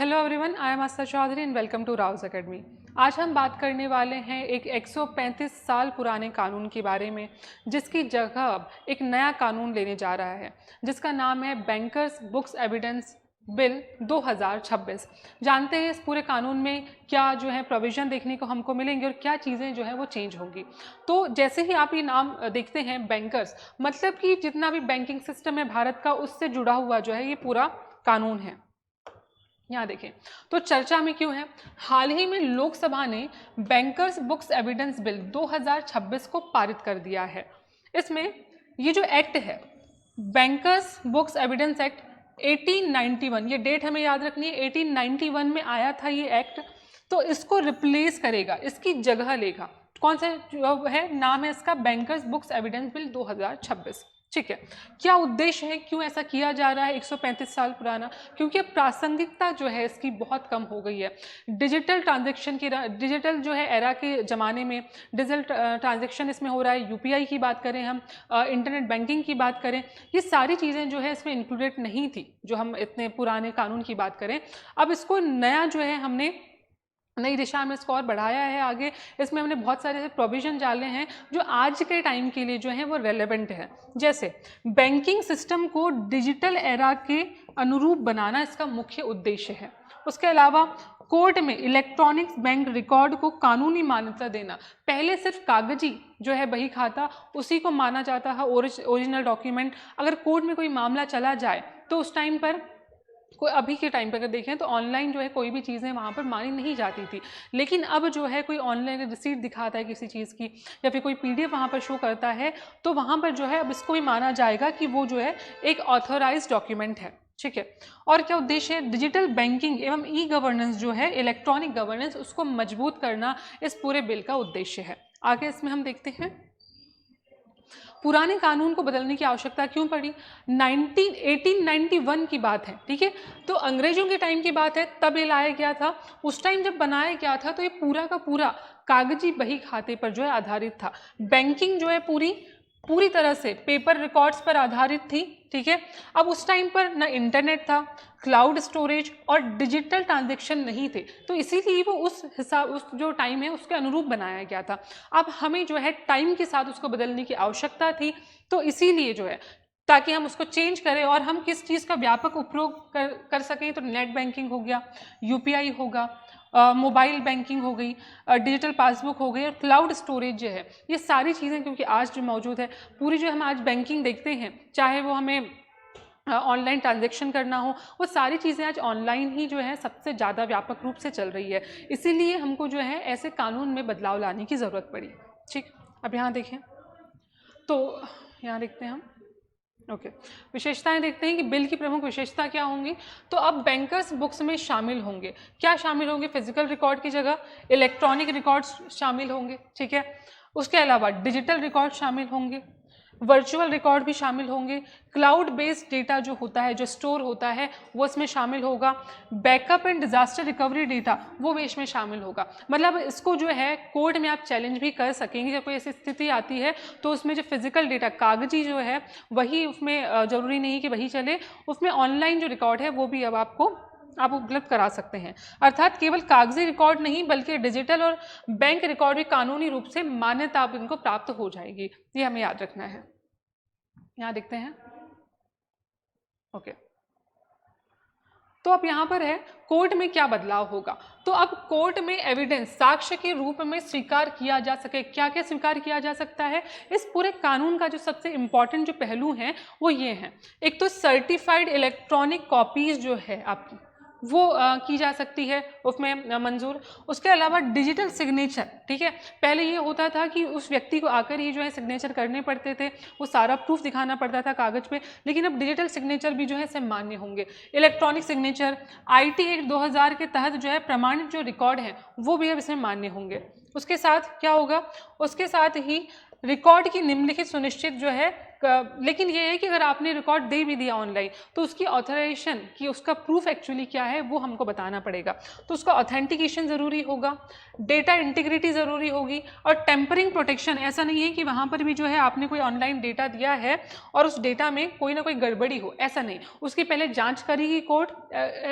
Hello everyone, I am Aastha Chaudhary and welcome to Rau's Academy. आज हम बात करने वाले हैं एक 135 साल पुराने कानून के बारे में, जिसकी जगह अब एक नया कानून लेने जा रहा है, जिसका नाम है बैंकर्स बुक्स एविडेंस बिल 2026। जानते हैं इस पूरे कानून में क्या जो है प्रोविज़न देखने को हमको मिलेंगे और क्या चीज़ें जो है वो चेंज होंगी। तो जैसे ही आप ये नाम देखते हैं बैंकर्स, मतलब कि जितना भी बैंकिंग सिस्टम है भारत का, उससे जुड़ा हुआ जो है ये पूरा कानून है। यहाँ देखें तो चर्चा में क्यों है। हाल ही में लोकसभा ने बैंकर्स बुक्स एविडेंस बिल 2026 को पारित कर दिया है। इसमें ये जो एक्ट है, बैंकर्स बुक्स एविडेंस एक्ट 1891, ये डेट हमें याद रखनी है, 1891 में आया था ये एक्ट। तो इसको रिप्लेस करेगा, इसकी जगह लेगा। कौन सा जो है नाम है इसका, बैंकर्स बुक्स एविडेंस बिल 2026। ठीक है, क्या उद्देश्य है, क्यों ऐसा किया जा रहा है 135 साल पुराना? क्योंकि अब प्रासंगिकता जो है इसकी बहुत कम हो गई है। डिजिटल ट्रांजैक्शन की, डिजिटल जो है एरा के ज़माने में डिजिटल ट्रांजैक्शन इसमें हो रहा है। यूपीआई की बात करें हम, इंटरनेट बैंकिंग की बात करें, ये सारी चीज़ें जो है इसमें इंक्लूडेड नहीं थी जो हम इतने पुराने कानून की बात करें। अब इसको नया जो है हमने नई दिशा में इसको और बढ़ाया है आगे। इसमें हमने बहुत सारे ऐसे प्रोविज़न डाले हैं जो आज के टाइम के लिए जो है वो रेलेवेंट है। जैसे बैंकिंग सिस्टम को डिजिटल एरा के अनुरूप बनाना इसका मुख्य उद्देश्य है। उसके अलावा कोर्ट में इलेक्ट्रॉनिक्स बैंक रिकॉर्ड को कानूनी मान्यता देना। पहले सिर्फ कागजी जो है बही खाता, उसी को माना जाता है ओरिजिनल डॉक्यूमेंट। अगर कोर्ट में कोई मामला चला जाए तो उस टाइम पर कोई, अभी के टाइम पर अगर देखें तो ऑनलाइन जो है कोई भी चीज़ें वहाँ पर मानी नहीं जाती थी। लेकिन अब जो है कोई ऑनलाइन रिसीट दिखाता है किसी चीज़ की, या फिर कोई पीडीएफ वहाँ पर शो करता है, तो वहाँ पर जो है अब इसको भी माना जाएगा कि वो जो है एक ऑथोराइज्ड डॉक्यूमेंट है। ठीक है, और क्या उद्देश्य है? डिजिटल बैंकिंग एवं ई गवर्नेंस जो है, इलेक्ट्रॉनिक गवर्नेंस, उसको मजबूत करना इस पूरे बिल का उद्देश्य है। आगे इसमें हम देखते हैं पुराने कानून को बदलने की आवश्यकता क्यों पड़ी। 1891 की बात है, ठीक है, तो अंग्रेजों के टाइम की बात है, तब ये लाया गया था। उस टाइम जब बनाया गया था तो ये पूरा का पूरा कागजी बही खाते पर जो है आधारित था। बैंकिंग जो है पूरी तरह से पेपर रिकॉर्ड्स पर आधारित थी। ठीक है, अब उस टाइम पर ना इंटरनेट था, क्लाउड स्टोरेज और डिजिटल ट्रांजैक्शन नहीं थे, तो इसीलिए वो उस जो टाइम है उसके अनुरूप बनाया गया था। अब हमें जो है टाइम के साथ उसको बदलने की आवश्यकता थी, तो इसीलिए जो है ताकि हम उसको चेंज करें और हम किस चीज़ का व्यापक उपयोग कर सकें, तो नेट बैंकिंग हो गया, यूपीआई होगा, मोबाइल बैंकिंग हो गई, डिजिटल पासबुक हो गई, और क्लाउड स्टोरेज जो है, ये सारी चीज़ें क्योंकि आज जो मौजूद है, पूरी जो हम आज बैंकिंग देखते हैं, चाहे वो हमें ऑनलाइन ट्रांजैक्शन करना हो, वो सारी चीज़ें आज ऑनलाइन ही जो है सबसे ज़्यादा व्यापक रूप से चल रही है। इसीलिए हमको जो है ऐसे कानून में बदलाव लाने की ज़रूरत पड़ी। ठीक, अब यहाँ देखें तो यहाँ देखते हैं हम, ओके, विशेषताएं देखते हैं कि बिल की प्रमुख विशेषता क्या होंगी। तो अब बैंकर्स बुक्स में शामिल होंगे, क्या शामिल होंगे? फिजिकल रिकॉर्ड की जगह इलेक्ट्रॉनिक रिकॉर्ड्स शामिल होंगे। ठीक है, उसके अलावा डिजिटल रिकॉर्ड शामिल होंगे, वर्चुअल रिकॉर्ड भी शामिल होंगे, क्लाउड बेस्ड डेटा जो होता है, जो स्टोर होता है, वो इसमें शामिल होगा, backup and disaster recovery data वो भी इसमें शामिल होगा। मतलब इसको जो है कोर्ट में आप चैलेंज भी कर सकेंगे, जब कोई ऐसी स्थिति आती है तो उसमें जो फिजिकल डेटा कागजी जो है वही उसमें, जरूरी नहीं कि वही चले, उसमें ऑनलाइन जो रिकॉर्ड है वो भी अब आप उपलब्ध करा सकते हैं। अर्थात केवल कागजी रिकॉर्ड नहीं बल्कि डिजिटल और बैंक रिकॉर्ड भी कानूनी रूप से मान्यता अब इनको प्राप्त हो जाएगी, ये हमें याद रखना है। यहाँ देखते हैं, ओके, तो अब यहाँ पर है कोर्ट में क्या बदलाव होगा। तो अब कोर्ट में एविडेंस साक्ष्य के रूप में स्वीकार किया जा सके। क्या क्या स्वीकार किया जा सकता है? इस पूरे कानून का जो सबसे इंपॉर्टेंट जो पहलू हैं वो ये हैं। एक तो सर्टिफाइड इलेक्ट्रॉनिक कॉपीज जो है आपकी, वो की जा सकती है उसमें मंजूर। उसके अलावा डिजिटल सिग्नेचर, ठीक है, पहले ये होता था कि उस व्यक्ति को आकर ही जो है सिग्नेचर करने पड़ते थे, वो सारा प्रूफ दिखाना पड़ता था कागज पे, लेकिन अब डिजिटल सिग्नेचर भी जो है इसे मान्य होंगे। इलेक्ट्रॉनिक सिग्नेचर, आईटी एक्ट 2000 के तहत जो है प्रमाणित जो रिकॉर्ड हैं वो भी अब इसमें मान्य होंगे। उसके साथ क्या होगा? उसके साथ ही रिकॉर्ड की निम्नलिखित सुनिश्चित जो है लेकिन ये है कि अगर आपने रिकॉर्ड दे भी दिया ऑनलाइन तो उसकी ऑथराइजेशन कि उसका प्रूफ एक्चुअली क्या है वो हमको बताना पड़ेगा। तो उसका ऑथेंटिकेशन ज़रूरी होगा, डेटा इंटीग्रिटी ज़रूरी होगी, और टेम्परिंग प्रोटेक्शन। ऐसा नहीं है कि वहाँ पर भी जो है आपने कोई ऑनलाइन डेटा दिया है और उस डेटा में कोई ना कोई गड़बड़ी हो, ऐसा नहीं। उसकी पहले जांच करेगी कोर्ट,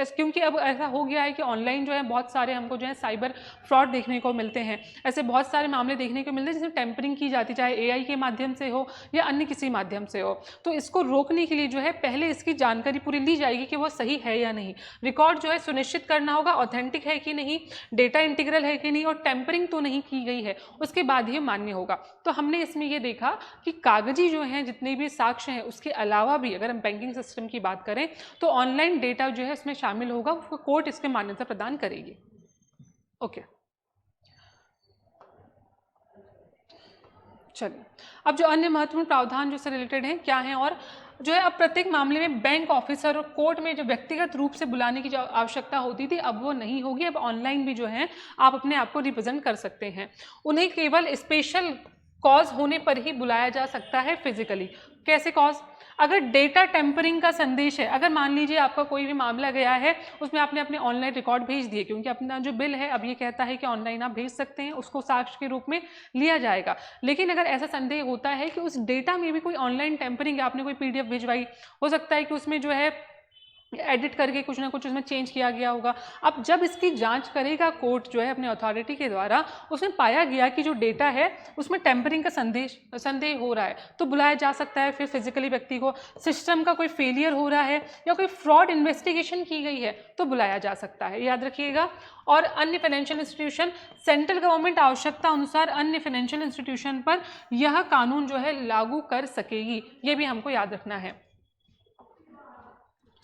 क्योंकि अब ऐसा हो गया है कि ऑनलाइन जो है बहुत सारे हमको जो है साइबर फ्रॉड देखने को मिलते हैं। ऐसे बहुत सारे मामले देखने को मिलते हैं जिसमें टेम्परिंग की जाती, चाहे एआई के माध्यम से हो या अन्य किसी माध्यम से हो। तो इसको रोकने के लिए जो है पहले इसकी जानकारी पूरी ली जाएगी कि वो सही है या नहीं। रिकॉर्ड जो है सुनिश्चित करना होगा ऑथेंटिक है कि नहीं, डेटा इंटीग्रल है कि नहीं, और टेम्परिंग तो नहीं की गई है, उसके बाद ही मान्य होगा। तो हमने इसमें ये देखा कि कागजी जो है जितने भी साक्ष्य हैं उसके अलावा भी अगर हम बैंकिंग सिस्टम की बात करें तो ऑनलाइन डेटा जो है इसमें शामिल होगा, कोर्ट इसके मान्यता प्रदान करेगी। ओके, चलिए अब जो अन्य महत्वपूर्ण प्रावधान जो से रिलेटेड हैं क्या हैं, और जो है अब प्रत्येक मामले में बैंक ऑफिसर और कोर्ट में जो व्यक्तिगत रूप से बुलाने की जो आवश्यकता होती थी अब वो नहीं होगी। अब ऑनलाइन भी जो है आप अपने आप को रिप्रेजेंट कर सकते हैं। उन्हें केवल स्पेशल कॉज होने पर ही बुलाया जा सकता है फिजिकली। कैसे कॉज? अगर डेटा टेम्परिंग का संदेश है, अगर मान लीजिए आपका कोई भी मामला गया है उसमें आपने अपने ऑनलाइन रिकॉर्ड भेज दिए, क्योंकि अपना जो बिल है अब ये कहता है कि ऑनलाइन आप भेज सकते हैं, उसको साक्ष्य के रूप में लिया जाएगा। लेकिन अगर ऐसा संदेह होता है कि उस डेटा में भी कोई ऑनलाइन टेम्परिंग, आपने कोई पीडीएफ भिजवाई, हो सकता है कि उसमें जो है एडिट करके कुछ ना कुछ उसमें चेंज किया गया होगा। अब जब इसकी जांच करेगा कोर्ट जो है अपने अथॉरिटी के द्वारा, उसमें पाया गया कि जो डेटा है उसमें टेम्परिंग का संदेह हो रहा है तो बुलाया जा सकता है फिर फिजिकली व्यक्ति को। सिस्टम का कोई फेलियर हो रहा है या कोई फ्रॉड इन्वेस्टिगेशन की गई है तो बुलाया जा सकता है, याद रखिएगा। और अन्य फाइनेंशियल इंस्टीट्यूशन, सेंट्रल गवर्नमेंट आवश्यकता अनुसार अन्य फाइनेंशियल इंस्टीट्यूशन पर यह कानून जो है लागू कर सकेगी, ये भी हमको याद रखना है।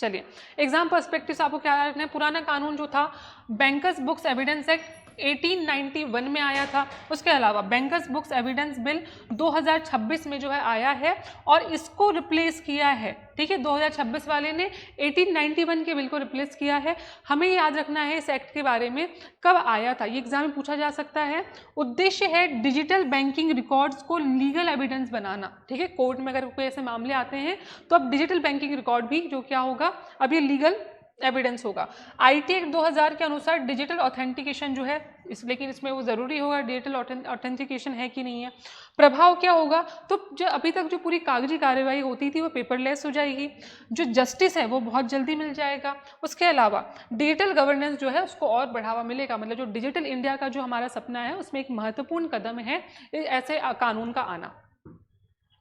चलिए एग्जाम पर्सपेक्टिव से आपको क्या रखना है, पुराना कानून जो था बैंकर्स बुक्स एविडेंस एक्ट 1891 में आया था, उसके अलावा बैंकर्स बुक्स एविडेंस बिल 2026 में जो है आया है और इसको रिप्लेस किया है। ठीक है, 2026 वाले ने 1891 के बिल को रिप्लेस किया है। हमें याद रखना है इस एक्ट के बारे में कब आया था, ये एग्जाम में पूछा जा सकता है। उद्देश्य है डिजिटल बैंकिंग रिकॉर्ड्स को लीगल एविडेंस बनाना। ठीक है, कोर्ट में अगर कोई ऐसे मामले आते हैं तो अब डिजिटल बैंकिंग रिकॉर्ड भी जो क्या होगा, अब ये लीगल एविडेंस होगा। आईटी एक्ट 2000 के अनुसार डिजिटल ऑथेंटिकेशन जो है लेकिन इसमें वो ज़रूरी होगा डिजिटल ऑथेंटिकेशन है कि नहीं है। प्रभाव क्या होगा, तो जो अभी तक जो पूरी कागजी कार्यवाही होती थी वो पेपरलेस हो जाएगी, जो जस्टिस है वो बहुत जल्दी मिल जाएगा। उसके अलावा डिजिटल गवर्नेंस जो है उसको और बढ़ावा मिलेगा, मतलब जो डिजिटल इंडिया का जो हमारा सपना है उसमें एक महत्वपूर्ण कदम है ऐसे कानून का आना।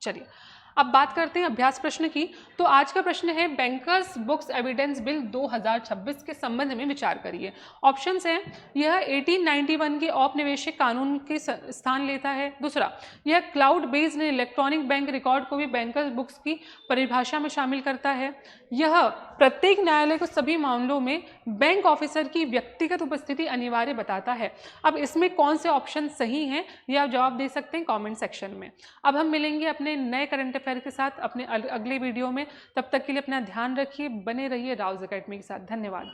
चलिए अब बात करते हैं अभ्यास प्रश्न की। तो आज का प्रश्न है बैंकर्स बुक्स एविडेंस बिल 2026 के संबंध में विचार करिए। ऑप्शंस हैं, यह 1891 के औपनिवेशिक कानून के स्थान लेता है। दूसरा, यह cloud based electronic bank record को भी बैंकर्स बुक्स की परिभाषा में शामिल करता है। यह प्रत्येक न्यायालय को सभी मामलों में बैंक ऑफिसर की व्यक्तिगत उपस्थिति अनिवार्य बताता है। अब इसमें कौन से ऑप्शन सही हैं ये आप जवाब दे सकते हैं कमेंट सेक्शन में। अब हम मिलेंगे अपने नए करंट अफेयर के साथ अपने अगले वीडियो में। तब तक के लिए अपना ध्यान रखिए, बने रहिए राउज एकेडमी के साथ। धन्यवाद।